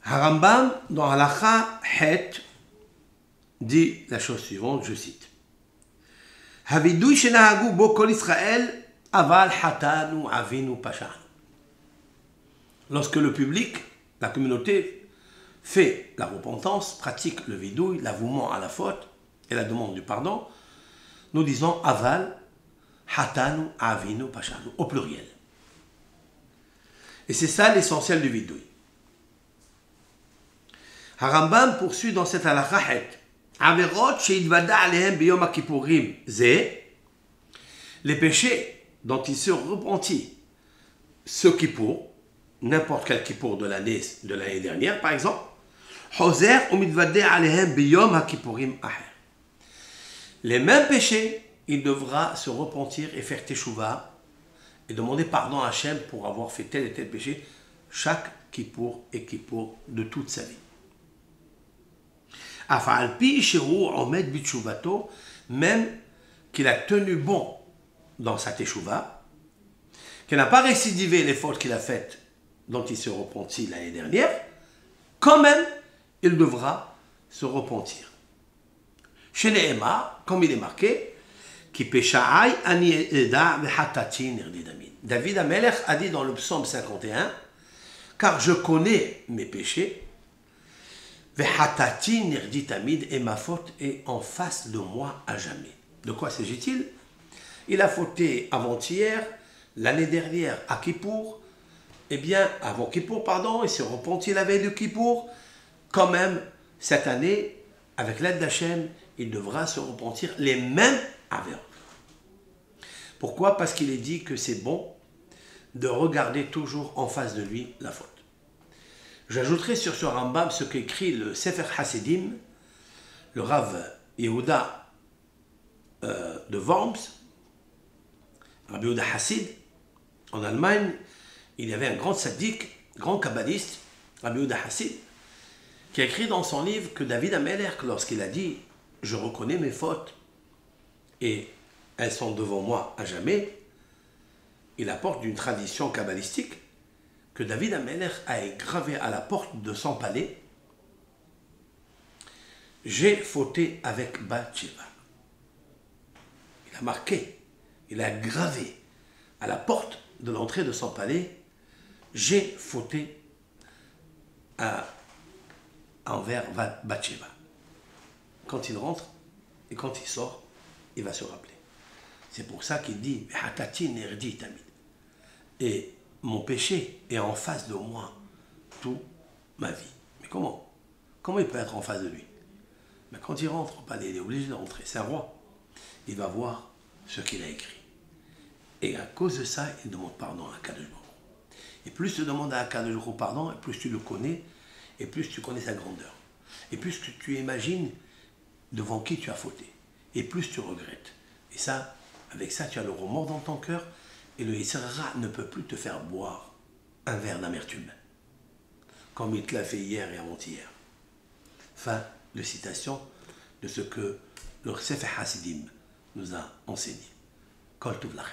Harambam, dans Halacha Het, dit la chose suivante, je cite. Havidui shenahagu bo kol Israël aval hatanu avinu pashanu. Lorsque le public, la communauté, fait la repentance, pratique le vidouille, l'avouement à la faute et la demande du pardon, nous disons aval hatanu avinu pashanu, au pluriel. Et c'est ça l'essentiel du vidouille. Harambam poursuit dans cette halakha het. Averot sheidvada alehem biyom kippurim ze, les péchés dont il se repentit ce kippour, n'importe quel kippour de l'année dernière par exemple, hoser umidvada alehem biyom kippurim aher. Les mêmes péchés, il devra se repentir et faire teshuva et demander pardon à Hachem pour avoir fait tel et tel péché chaque kippour et kippour de toute sa vie. Même qu'il a tenu bon dans sa teshuva, qu'il n'a pas récidivé les fautes qu'il a faites dont il se repentit l'année dernière, quand même, il devra se repentir. Chez les Emma, comme il est marqué, David Amelech a dit dans le psaume 51, car je connais mes péchés, et ma faute est en face de moi à jamais. De quoi s'agit-il? Il a fauté avant-hier, l'année dernière à Kippour, eh bien, avant Kippour, pardon, il s'est repenti la veille de Kippour. Quand même, cette année, avec l'aide d'Hachem, il devra se repentir les mêmes avéros. Pourquoi? Parce qu'il est dit que c'est bon de regarder toujours en face de lui la faute. J'ajouterai sur ce Rambam ce qu'écrit le Sefer Hasidim, le Rav Yehuda de Worms, Rabbi Yehuda Hassid. En Allemagne, il y avait un grand tzaddik, grand kabbaliste, Rabbi Yehuda Hassid, qui a écrit dans son livre que David Amelech, lorsqu'il a dit « Je reconnais mes fautes et elles sont devant moi à jamais », il apporte d'une tradition kabbalistique que David Amelech a gravé à la porte de son palais. J'ai fauté avec Bathsheba. Il a marqué, il a gravé à la porte de l'entrée de son palais, j'ai fauté envers Bathsheba. Quand il rentre et quand il sort, il va se rappeler. C'est pour ça qu'il dit et mon péché est en face de moi toute ma vie. Mais comment? Comment il peut être en face de lui? Mais quand il rentre au palais, il est obligé de rentrer. C'est un roi. Il va voir ce qu'il a écrit. Et à cause de ça, il demande pardon à Akadosh Baruch Hu. Et plus tu demandes à Akadosh Baruch Hu pardon, et plus tu le connais, et plus tu connais sa grandeur. Et plus tu imagines devant qui tu as fauté. Et plus tu regrettes. Et ça, avec ça, tu as le remords dans ton cœur. Et le Yetzer Hara ne peut plus te faire boire un verre d'amertume, comme il te l'a fait hier et avant-hier. Fin de citation de ce que le Sefer Hasidim nous a enseigné. Kol Tov Lachem.